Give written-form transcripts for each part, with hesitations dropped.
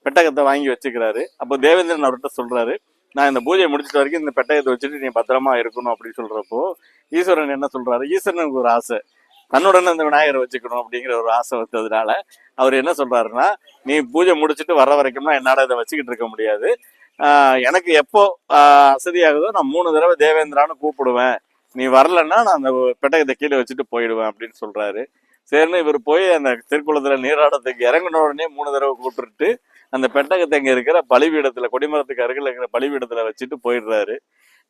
பெட்டகத்தை வாங்கி வச்சுக்கிறாரு. அப்போ தேவேந்திரன் அவர்கிட்ட சொல்றாரு, நான் இந்த பூஜையை முடிச்சிட்ட வரைக்கும் இந்த பெட்டகத்தை வச்சுட்டு நீ பத்திரமா இருக்கணும் அப்படின்னு சொல்றப்போ ஈஸ்வரன் என்ன சொல்றாரு, ஈஸ்வரனுக்கு ஒரு ஆசை, தன்னுடன் அந்த விநாயகரை வச்சுக்கணும் அப்படிங்கிற ஒரு ஆசை வந்ததுனால அவர் என்ன சொல்றாருன்னா, நீ பூஜை முடிச்சுட்டு வர வரைக்கும்னா என்னால இதை வச்சுக்கிட்டு இருக்க முடியாது. எனக்கு எப்போ அசதியாகுதோ நான் 3 தடவை தேவேந்திரான்னு கூப்பிடுவேன். நீ வரலன்னா நான் அந்த பெட்டகத்தை கீழே வச்சுட்டு போயிடுவேன் அப்படின்னு சொல்றாரு. சரின்னு இவர் போய் அந்த திருக்குளத்துல நீராடத்துக்கு இறங்கின உடனே 3 தடவை கூப்பிட்டுட்டு அந்த பெட்டகத்தை இங்க இருக்கிற பலிபீடத்துல, கொடிமரத்துக்கு அருகில் இருக்கிற பலிபீடத்துல வச்சுட்டு போயிடுறாரு.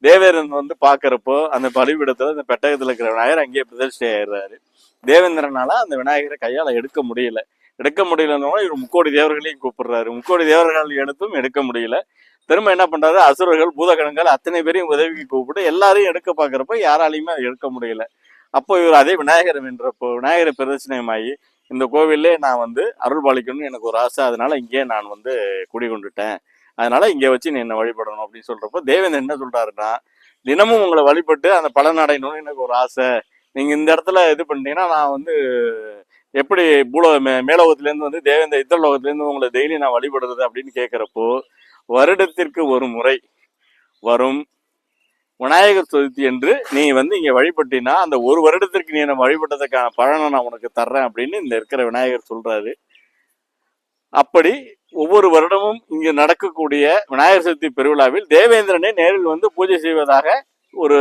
தேவேந்திரன் வந்து பாக்குறப்போ அந்த பலிபீடத்துல அந்த பெட்டகத்துல இருக்கிற விநாயகர் அங்கேயே பிரதிஷ்டை ஆயிடுறாரு. தேவேந்திரனால அந்த விநாயகரை கையால எடுக்க முடியலன்னா இவர் முக்கோடி தேவர்களையும் கூப்பிடுறாரு. முக்கோடி தேவர்கள் எடுத்தும் எடுக்க முடியல. திரும்ப என்ன பண்றாரு, அசுரர்கள் பூதகணங்கள் அத்தனை பேரையும் உதவிக்கு கூப்பிட்டு எல்லாரையும் எடுக்க பாக்குறப்ப யாராலையுமே அதை எடுக்க முடியல. அப்போ இவர் அதே விநாயகரை வென்றப்போ விநாயகரை பிரதட்சணமாயி இந்த கோவிலே நான் வந்து அருள் பாலிக்கணும்னு எனக்கு ஒரு ஆசை, அதனால இங்கே நான் வந்து குடிகொண்டுட்டேன், அதனால இங்கே வச்சு நீ என்ன வழிபடணும் அப்படின்னு சொல்றப்போ தேவேந்திரன் என்ன சொல்றாருன்னா, தினமும் உங்களை வழிபட்டு அந்த பலன் அடையணும்னு எனக்கு ஒரு ஆசை. நீங்க இந்த இடத்துல இது பண்ணிட்டீங்கன்னா நான் வந்து எப்படி மேலோகத்திலேருந்து வந்து தேவேந்திர இத்தலோகத்திலேருந்து உங்களை டெய்லி நான் வழிபடுறது அப்படின்னு கேட்குறப்போ, வருடத்திற்கு ஒரு முறை வரும் விநாயகர் சதுர்த்தி என்று நீ வந்து இங்க வழிபட்டினா அந்த ஒரு வருடத்திற்கு நீ என்ன வழிபட்டதுக்கான பலனை நான் உனக்கு தர்றேன் அப்படின்னு இந்த இருக்கிற விநாயகர் சொல்றாரு. அப்படி ஒவ்வொரு வருடமும் இங்கு நடக்கக்கூடிய விநாயகர் சதுர்த்தி பெருவிழாவில் தேவேந்திரனை நேரில் வந்து பூஜை செய்வதாக ஒரு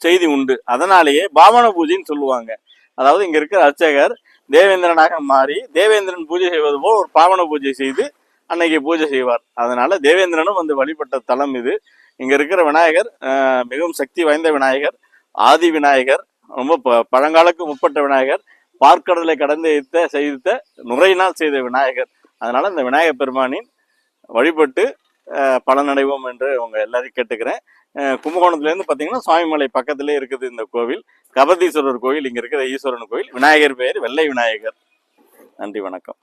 செய்தி உண்டு. அதனாலேயே பாவன பூஜைன்னு சொல்லுவாங்க. அதாவது இங்க இருக்கிற அர்ச்சகர் தேவேந்திரனாக மாறி தேவேந்திரன் பூஜை செய்வது போல் ஒரு பாவன பூஜை செய்து அன்னைக்கு பூஜை செய்வார். அதனால தேவேந்திரனும் வந்து வழிபட்ட தலம் இது. இங்க இருக்கிற விநாயகர் மிகவும் சக்தி வாய்ந்த விநாயகர், ஆதி விநாயகர், ரொம்ப பழங்காலக்கு முற்பட்ட விநாயகர், பார்க்கடலை கடந்து செய்த நுரையினால் செய்த விநாயகர். அதனால இந்த விநாயகர் பெருமானின் வழிபட்டு பலனடைவோம் என்று உங்க எல்லாரையும் கேட்டுக்கிறேன். கும்பகோணத்துலேருந்து பார்த்தீங்கன்னா சுவாமிமலை பக்கத்திலே இருக்குது இந்த கோவில். கபதீஸ்வரர் கோவில், இங்க இருக்கிற ஈஸ்வரன் கோவில். விநாயகர் பெயர் வெள்ளை விநாயகர். நன்றி, வணக்கம்.